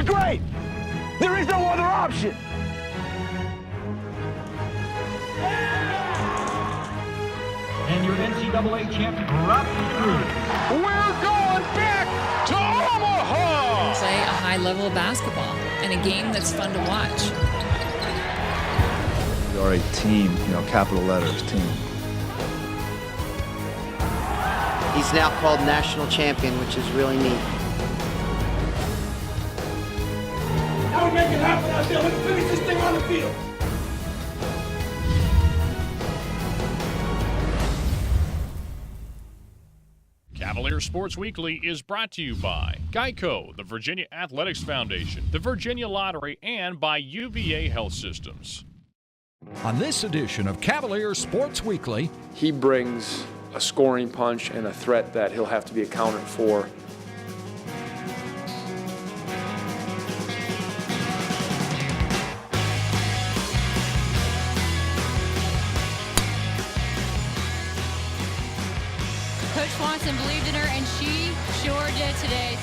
great. There is no other option. And your NCAA champion, Robbie Drew. We're going back to Omaha! Play a high level of basketball and a game that's fun to watch. We are a team, capital letters, team. He's now called national champion, which is really neat. Now we make it happen out there. Let's finish this thing on the field. Cavalier Sports Weekly is brought to you by Geico, the Virginia Athletics Foundation, the Virginia Lottery, and by UVA Health Systems. On this edition of Cavalier Sports Weekly, he brings a scoring punch and a threat that he'll have to be accounted for. Coach Swanson believed in her, and she sure did today.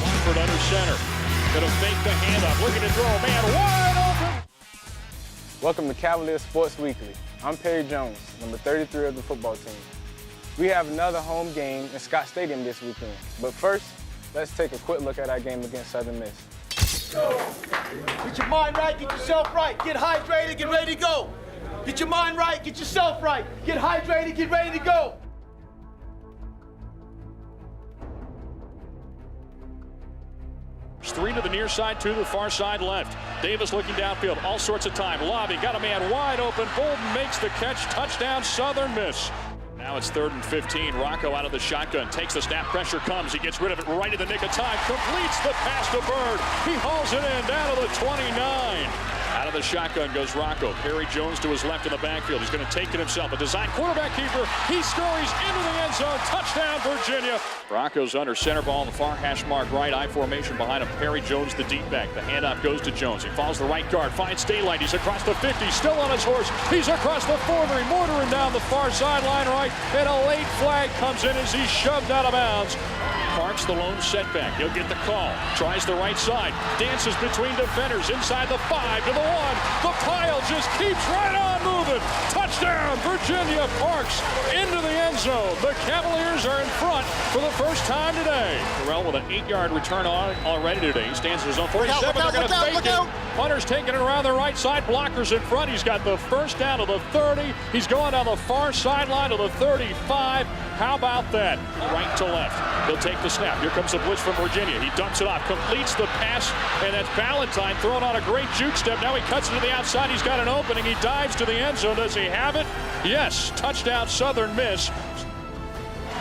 Watford under center. Gonna fake the handoff. Looking to throw. Man, wide open. Welcome to Cavalier Sports Weekly. I'm Perry Jones, number 33 of the football team. We have another home game in Scott Stadium this weekend. But first, let's take a quick look at our game against Southern Miss. Get your mind right, get yourself right. Get hydrated, get ready to go. Get your mind right, get yourself right. Get hydrated, get ready to go. Three to the near side, two to the far side left. Davis looking downfield, all sorts of time. Lobby, got a man wide open. Bolden makes the catch. Touchdown, Southern Miss. Now it's 3rd and 15. Rocco out of the shotgun. Takes the snap. Pressure comes. He gets rid of it right in the nick of time. Completes the pass to Bird. He hauls it in down to the 29. Out of the shotgun goes Rocco. Perry Jones to his left in the backfield. He's going to take it himself. A design quarterback keeper. He scurries into the end zone. Touchdown, Virginia. Rocco's under center, ball in the far hash mark right. I formation behind him. Perry Jones, the deep back. The handoff goes to Jones. He follows the right guard. Finds daylight. He's across the 50. Still on his horse. He's across the 40. Mortaring down the far sideline right. And a late flag comes in as he's shoved out of bounds. Parks the lone setback. He'll get the call. Tries the right side. Dances between defenders. Inside the 5 to the 1. The pile just keeps right on moving. Touchdown, Virginia. Parks into the end zone. The Cavaliers are in front for the first time today. Terrell with an 8-yard return on already today. He stands at his own 47. They're going to fake it. Hunter's taking it around the right side. Blockers in front. He's got the first down to the 30. He's going down the far sideline to the 35. How about that? Right to left. He'll take the snap. Here comes the blitz from Virginia. He dumps it off. Completes the pass. And that's Ballantyne throwing on a great juke step. Now he cuts it to the outside. He's got an opening. He dives to the end zone. Does he have it? Yes. Touchdown, Southern Miss.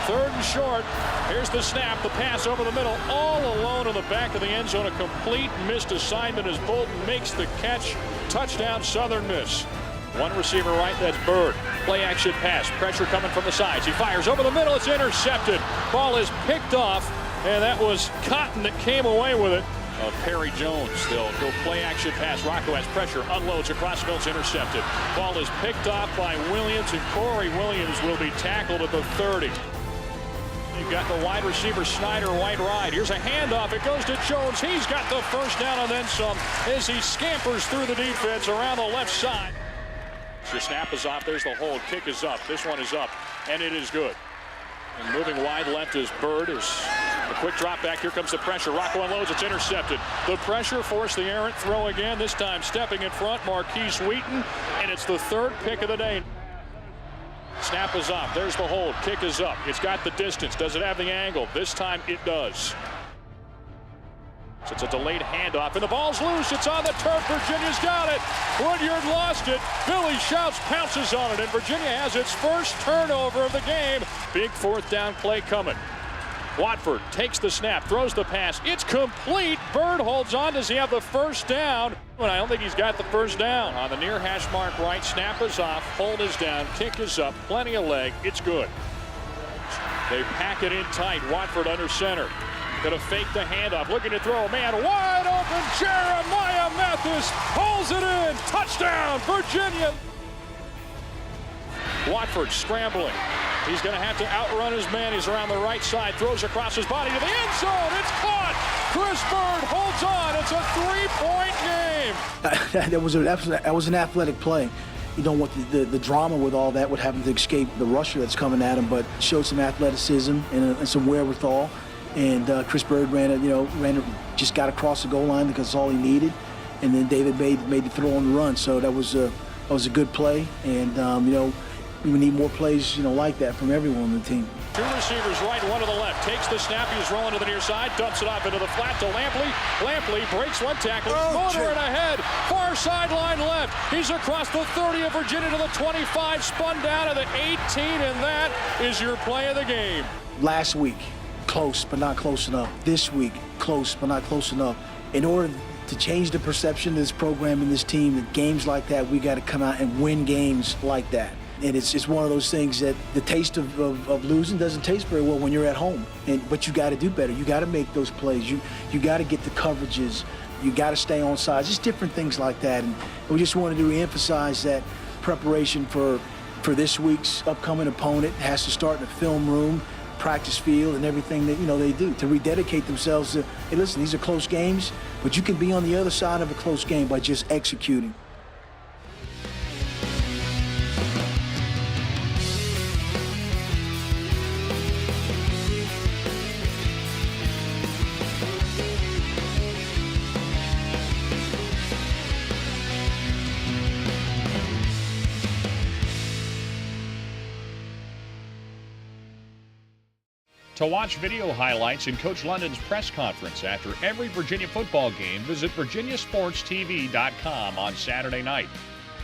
3rd and short. Here's the snap. The pass over the middle. All alone in the back of the end zone. A complete missed assignment as Bolden makes the catch. Touchdown, Southern Miss. One receiver right, that's Bird. Play action pass. Pressure coming from the sides. He fires over the middle. It's intercepted. Ball is picked off. And that was Cotton that came away with it. Perry Jones. They'll go play action pass. Rocco has pressure. Unloads across field. Intercepted. Ball is picked off by Williams. And Corey Williams will be tackled at the 30. You've got the wide receiver Snyder wide right. Here's a handoff. It goes to Jones. He's got the first down and then some as he scampers through the defense around the left side. The snap is off. There's the hold. Kick is up. This one is up, and it is good. And moving wide left is Bird. Is a quick drop back. Here comes the pressure. Rocco unloads. It's intercepted. The pressure forced the errant throw again. This time stepping in front, Marquise Wheaton, and it's the 3rd pick of the day. Snap is off. There's the hold. Kick is up. It's got the distance. Does it have the angle? This time it does. It's a delayed handoff, and the ball's loose. It's on the turf. Virginia's got it. Woodyard lost it. Billy Shouts pounces on it, and Virginia has its first turnover of the game. Big 4th down play coming. Watford takes the snap, throws the pass. It's complete. Bird holds on. Does he have the first down? And I don't think he's got the first down. On the near hash mark right, snap is off, hold is down, kick is up, plenty of leg. It's good. They pack it in tight. Watford under center. Going to fake the handoff, looking to throw. Man, wide open. Jeremiah Mathis pulls it in. Touchdown, Virginia. Watford scrambling. He's going to have to outrun his man. He's around the right side, throws across his body to the end zone. It's caught. Chris Bird holds on. It's a 3-point game. That was an athletic play. You don't want the drama with all that, with having to escape the rusher that's coming at him, but showed some athleticism and some wherewithal. And Chris Bird just got across the goal line because that's all he needed. And then David made the throw on the run. So that was a good play. And we need more plays like that from everyone on the team. 2 receivers right, 1 to the left. Takes the snap. He's rolling to the near side. Dumps it off into the flat to Lampley. Lampley breaks 1 tackle. Motor and ahead. Far sideline left. He's across the 30 of Virginia to the 25. Spun down to the 18. And that is your play of the game. Last week, close but not close enough. This week, close but not close enough. In order to change the perception of this program and this team, that games like that, we got to come out and win games like that. And it's one of those things that the taste of losing doesn't taste very well when you're at home. But you got to do better. You got to make those plays. You got to get the coverages. You got to stay on side. Just different things like that. And we just wanted to reemphasize that preparation for this week's upcoming opponent has to start in the film room, practice field, and everything that they do to rededicate themselves to. Hey, listen, these are close games, but you can be on the other side of a close game by just executing. To watch video highlights and Coach London's press conference after every Virginia football game, visit virginiasportstv.com on Saturday night.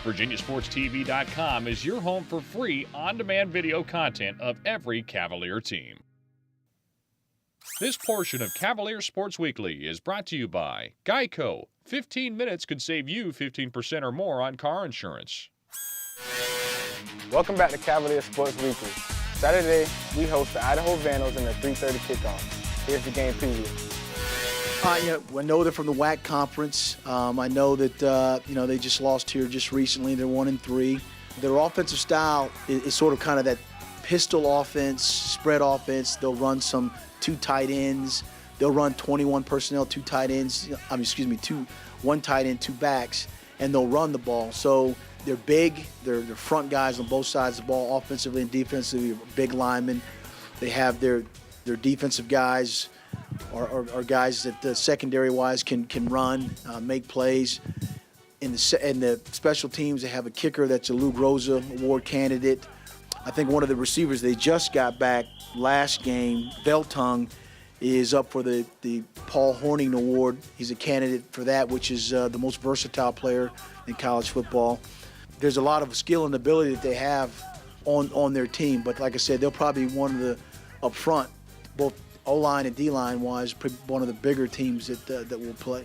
virginiasportstv.com is your home for free on-demand video content of every Cavalier team. This portion of Cavalier Sports Weekly is brought to you by Geico. 15 minutes could save you 15% or more on car insurance. Welcome back to Cavalier Sports Weekly. Saturday, we host the Idaho Vandals in the 3:30 kickoff. Here's the game preview. I know they're from the WAC conference. I know that they just lost here just recently. They're 1-3. Their offensive style is sort of kind of that pistol offense, spread offense. They'll run some 2 tight ends. They'll run 21 personnel, 2 tight ends. 1 tight end, 2 backs, and they'll run the ball. So they're big. They're front guys on both sides of the ball, offensively and defensively. Big linemen. They have their defensive guys are guys that secondary-wise can run, make plays. In the special teams, they have a kicker that's a Lou Groza Award candidate. I think one of the receivers they just got back last game, Veltung, is up for the Paul Horning Award. He's a candidate for that, which is the most versatile player in college football. There's a lot of skill and ability that they have on their team, but like I said, they'll probably be one of the up front, both O-line and D-line wise, one of the bigger teams that will play.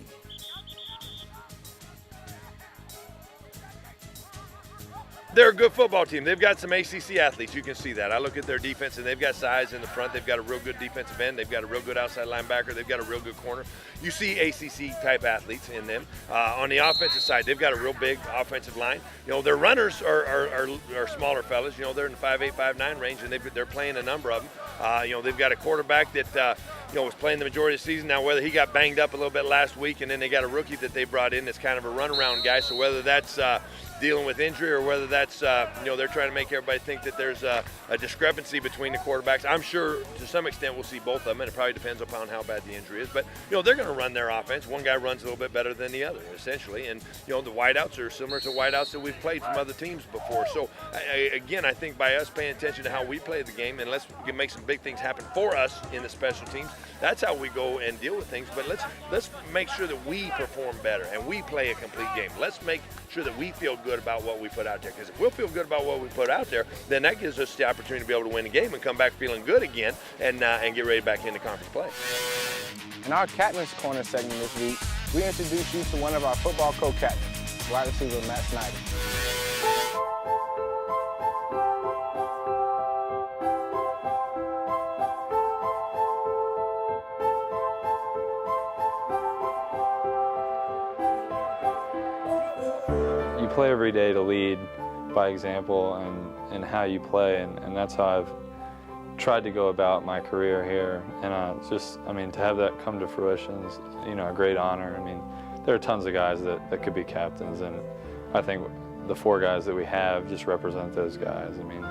They're a good football team. They've got some ACC athletes. You can see that. I look at their defense, and they've got size in the front. They've got a real good defensive end. They've got a real good outside linebacker. They've got a real good corner. You see ACC-type athletes in them. On the offensive side, they've got a real big offensive line. Their runners are smaller fellas. They're in the 5'8", 5'9" range, and they're playing a number of them. They've got a quarterback that was playing the majority of the season. Now, whether he got banged up a little bit last week, and then they got a rookie that they brought in that's kind of a runaround guy. So whether that's dealing with injury or whether that's they're trying to make everybody think that there's a discrepancy between the quarterbacks, I'm sure to some extent we'll see both of them, and it probably depends upon how bad the injury is. But they're going to run their offense. One guy runs a little bit better than the other, essentially, and the wideouts are similar to wideouts that we've played from other teams before. So again, I think by us paying attention to how we play the game, and let's make some big things happen for us in the special teams, that's how we go and deal with things. But let's make sure that we perform better and we play a complete game. Let's make sure that we feel good about what we put out there, because if we'll feel good about what we put out there, then that gives us the opportunity to be able to win the game and come back feeling good again and get ready back into conference play. In our Captain's Corner segment this week, we introduce you to one of our football co-captains, wide receiver Matt Snyder. You play every day to lead by example and how you play, and that's how I've tried to go about my career here. And to have that come to fruition is, a great honor. I mean, there are tons of guys that could be captains, and I think the 4 guys that we have just represent those guys. I mean,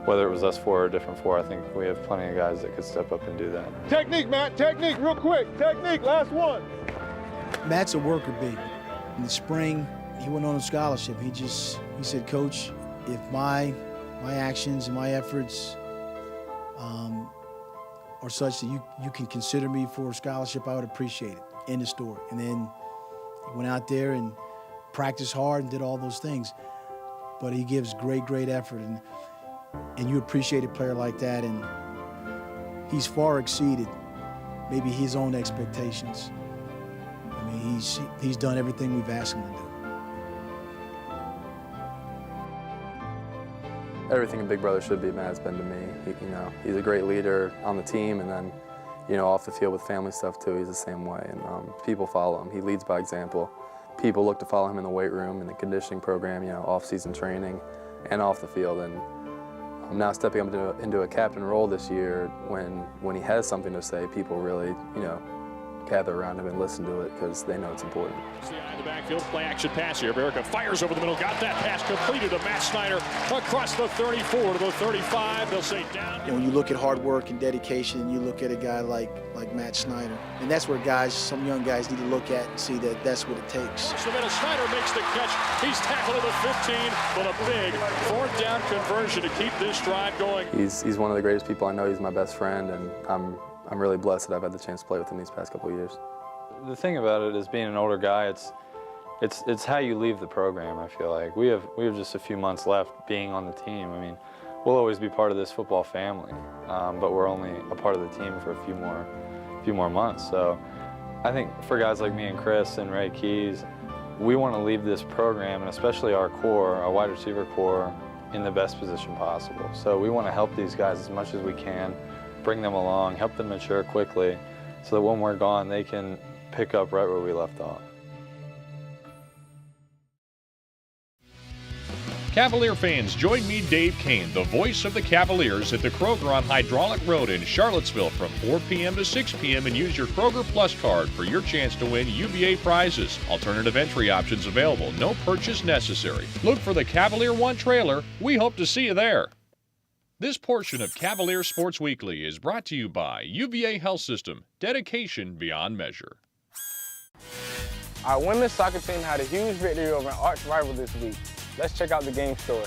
whether it was us 4 or a different 4, I think we have plenty of guys that could step up and do that. Technique, Matt, technique, real quick. Technique, last one. Matt's a worker bee. In the spring, he went on a scholarship. He said, Coach, if my actions and my efforts are such that you can consider me for a scholarship, I would appreciate it. End of story. And then he went out there and practiced hard and did all those things. But he gives great effort, and you appreciate a player like that, and he's far exceeded maybe his own expectations. I mean, he's done everything we've asked him to do. Everything a big brother should be, Matt's been to me. He's a great leader on the team, and then, off the field with family stuff too, he's the same way. And people follow him. He leads by example. People look to follow him in the weight room, in the conditioning program, off-season training, and off the field. And I'm now stepping up into a captain role this year when he has something to say, people really, gather around him and listen to it because they know it's important. It's the eye in the backfield, play action pass here. America fires over the middle, got that pass completed to Matt Snyder across the 34 to the 35. They'll say down. When you look at hard work and dedication, and you look at a guy like Matt Snyder, and that's where some young guys need to look at and see that that's what it takes. The middle, Snyder makes the catch. He's tackled at the 15, but a big 4th down conversion to keep this drive going. He's one of the greatest people I know. He's my best friend, and I'm really blessed that I've had the chance to play with him these past couple of years. The thing about it is, being an older guy, it's how you leave the program. I feel like we have just a few months left being on the team. I mean, we'll always be part of this football family, but we're only a part of the team for a few more months. So I think for guys like me and Chris and Ray Keys, we want to leave this program, and especially our core, our wide receiver core, in the best position possible. So we want to help these guys as much as we can, bring them along, help them mature quickly, so that when we're gone, they can pick up right where we left off. Cavalier fans, join me, Dave Kane, the voice of the Cavaliers, at the Kroger on Hydraulic Road in Charlottesville from 4 p.m. to 6 p.m. and use your Kroger Plus card for your chance to win UVA prizes. Alternative entry options available. No purchase necessary. Look for the Cavalier One trailer. We hope to see you there. This portion of Cavalier Sports Weekly is brought to you by UVA Health System. Dedication beyond measure. Our women's soccer team had a huge victory over an arch rival this week. Let's check out the game story.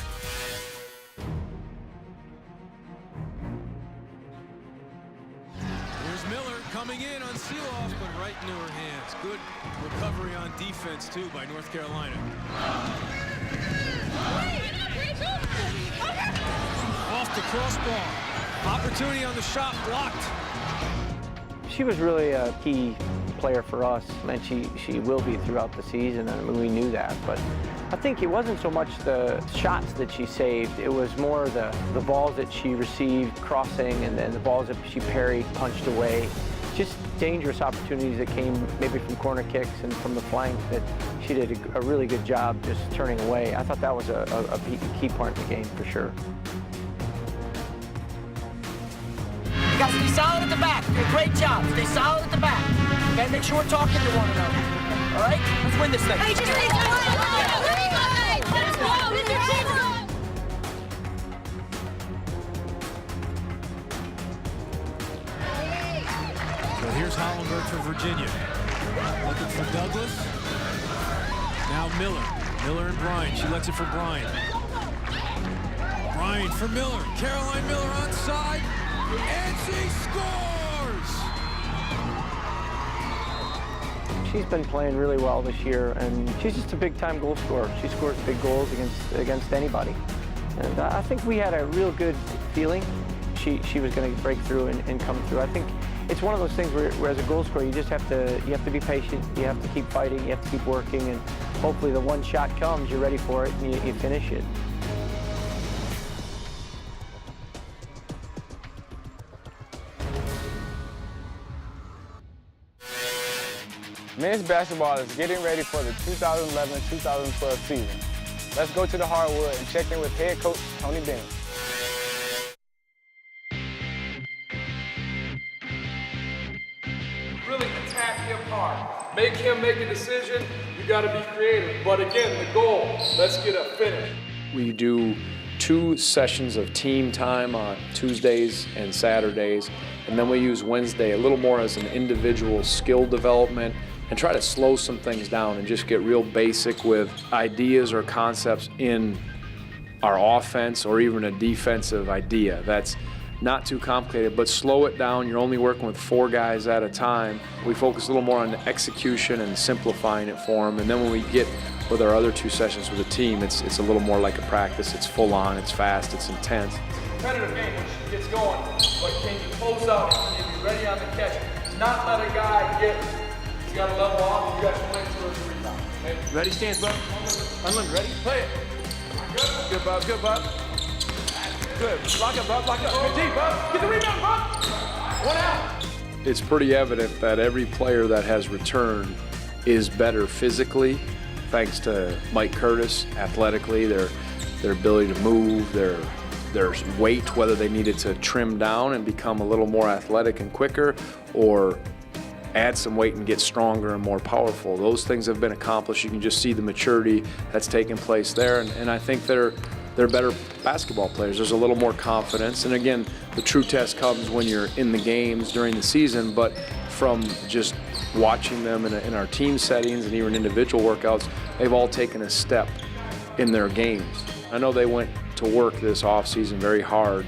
Here's Miller coming in on seal-off, but right into her hands. Good recovery on defense, too, by North Carolina. Off the crossbar. Opportunity on the shot, blocked. She was really a key player for us, and she will be throughout the season, and we knew that. But I think it wasn't so much the shots that she saved, it was more the balls that she received crossing, and then the balls that she parried, punched away. Just dangerous opportunities that came maybe from corner kicks and from the flank that she did a really good job just turning away. I thought that was a key part of the game for sure. You guys be solid at the back. Okay, great job. Stay solid at the back. Okay, make sure we're talking to one another. All right? Let's win this thing. Hey, just let's go. So here's Hollenberg for Virginia. Looking for Douglas. Now Miller. Miller and Bryan. She lets it for Bryan. Bryan for Miller. Caroline Miller onside. And she scores! She's been playing really well this year, and she's just a big-time goal scorer. She scores big goals against anybody. And I think we had a real good feeling she was going to break through and come through. I think it's one of those things where as a goal scorer, you just have to be patient, you have to keep fighting, you have to keep working, and hopefully the one shot comes, you're ready for it, and you finish it. Men's basketball is getting ready for the 2011-2012 season. let's go to the hardwood and check in with head coach Tony Bennett. Really attack him hard. Make him make a decision. You got to be creative. But again, the goal, let's get a finish. We do 2 sessions of team time on Tuesdays and Saturdays, and then we use Wednesday a little more as an individual skill development and try to slow some things down and just get real basic with ideas or concepts in our offense or even a defensive idea. That's not too complicated, but slow it down. You're only working with 4 guys at a time. We focus a little more on the execution and simplifying it for them. And then when we get with our other 2 sessions with the team, it's a little more like a practice. It's full on, it's fast, it's intense. Competitive game, when she gets going, but can you close out and be ready on the catch? Not let a guy get, you got to level off, you got to play 2 or 3 times. Okay? Ready, stance, bub. Unlimited, ready? Play it. Good, bub, good, bub. Good. Lock up, bub, lock up. Good deep, bub. Get the rebound, bub. 1 out. It's pretty evident that every player that has returned is better physically, thanks to Mike Curtis, athletically, their ability to move, their weight, whether they needed to trim down and become a little more athletic and quicker, or add some weight and get stronger and more powerful. Those things have been accomplished. You can just see the maturity that's taken place there, and I think they're better basketball players. There's a little more confidence, and again, the true test comes when you're in the games during the season, but from just watching them in our team settings and even individual workouts, they've all taken a step in their games. I know they went to work this offseason very hard,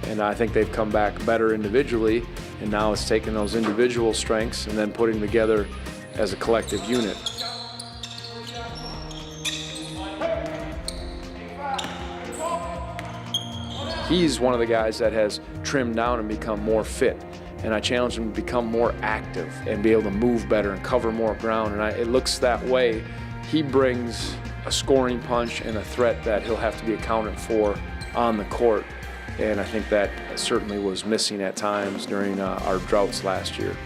and I think they've come back better individually, and now it's taking those individual strengths and then putting together as a collective unit. He's one of the guys that has trimmed down and become more fit, and I challenge him to become more active and be able to move better and cover more ground, and it looks that way. He brings a scoring punch and a threat that he'll have to be accounted for on the court, and I think that certainly was missing at times during our droughts last year.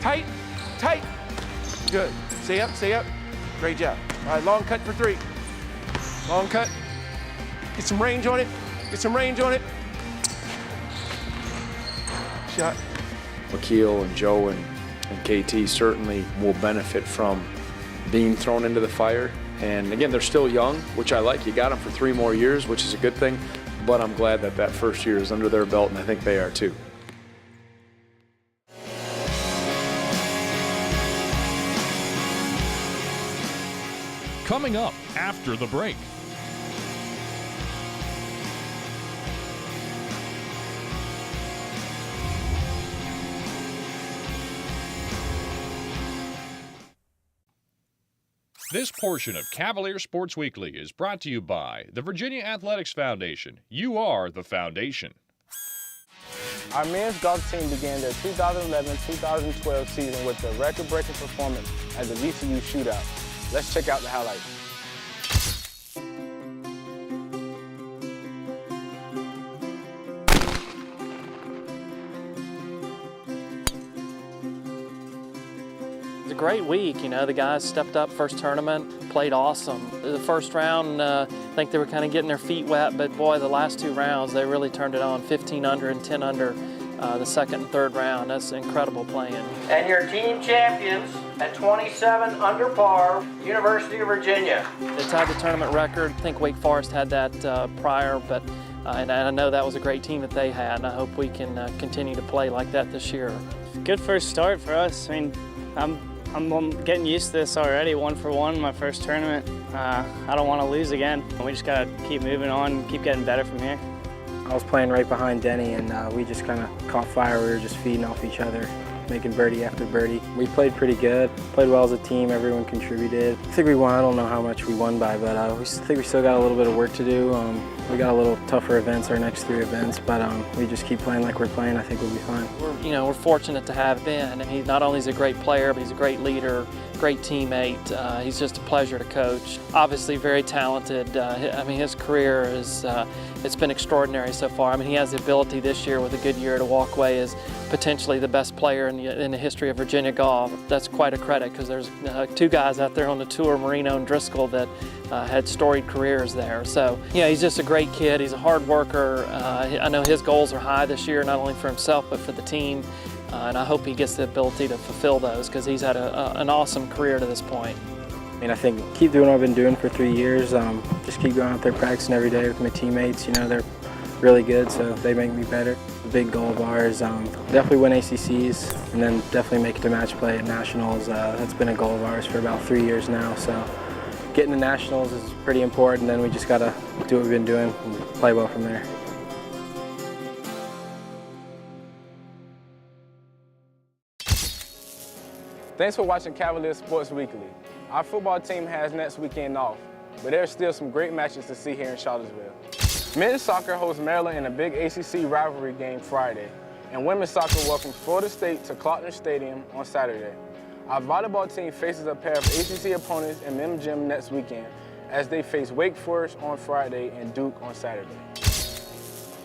Tight, tight. Good. Stay up, stay up. Great job. All right, long cut for 3. Long cut. Get some range on it. Get some range on it. Shot. McKeel and Joe and KT certainly will benefit from being thrown into the fire. And again, they're still young, which I like. You got them for 3 more years, which is a good thing. But I'm glad that first year is under their belt, and I think they are too. Coming up after the break. This portion of Cavalier Sports Weekly is brought to you by the Virginia Athletics Foundation. You are the foundation. Our men's golf team began their 2011-2012 season with a record-breaking performance at the VCU Shootout. Let's check out the highlights. It was a great week. You know, the guys stepped up first tournament, played awesome. The first round, I think they were kind of getting their feet wet, but boy, the last 2 rounds, they really turned it on. 15 under and 10 under the second and third round. That's incredible playing. And your team champions at 27 under par, University of Virginia. They tied the tournament record. I think Wake Forest had that prior, but and I know that was a great team that they had, and I hope we can continue to play like that this year. Good first start for us. I mean, I'm getting used to this already. 1 for 1, my first tournament. I don't want to lose again. We just got to keep moving on, keep getting better from here. I was playing right behind Denny, and we just kind of caught fire. We were just feeding off each other, making birdie after birdie. We played pretty good, played well as a team. Everyone contributed. I think we won. I don't know how much we won by, but we think we still got a little bit of work to do. We got a little tougher events, our next 3 events, but we just keep playing like we're playing. I think we'll be fine. We're fortunate to have Ben, and he not only is a great player, but he's a great leader. great teammate. He's just a pleasure to coach. Obviously very talented. I mean, his career is, it's been extraordinary so far. I mean, he has the ability this year with a good year to walk away as potentially the best player in the history of Virginia golf. That's quite a credit because there's two guys out there on the tour, Marino and Driscoll, that had storied careers there. So, he's just a great kid. He's a hard worker. I know his goals are high this year, not only for himself but for the team. And I hope he gets the ability to fulfill those because he's had an awesome career to this point. I mean, I think keep doing what I've been doing for 3 years. Just keep going out there practicing every day with my teammates. They're really good, so they make me better. The big goal of ours, definitely win ACCs and then definitely make it to match play at Nationals. That's been a goal of ours for about 3 years now. So getting to Nationals is pretty important, and then we just got to do what we've been doing and play well from there. Thanks for watching Cavalier Sports Weekly. Our football team has next weekend off, but there's still some great matches to see here in Charlottesville. Men's soccer hosts Maryland in a big ACC rivalry game Friday, and women's soccer welcomes Florida State to Clarkner Stadium on Saturday. Our volleyball team faces a pair of ACC opponents in Mem Gym next weekend as they face Wake Forest on Friday and Duke on Saturday.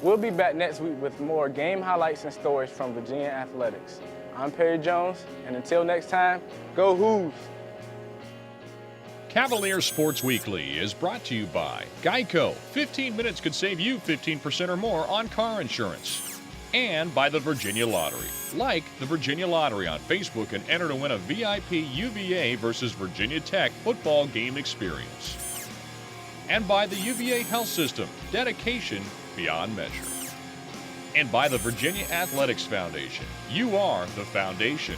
We'll be back next week with more game highlights and stories from Virginia athletics. I'm Perry Jones, and until next time, go Hoos! Cavalier Sports Weekly is brought to you by Geico. 15 minutes could save you 15% or more on car insurance. And by the Virginia Lottery. Like the Virginia Lottery on Facebook and enter to win a VIP UVA versus Virginia Tech football game experience. And by the UVA Health System. Dedication beyond measure. And by the Virginia Athletics Foundation. You are the foundation.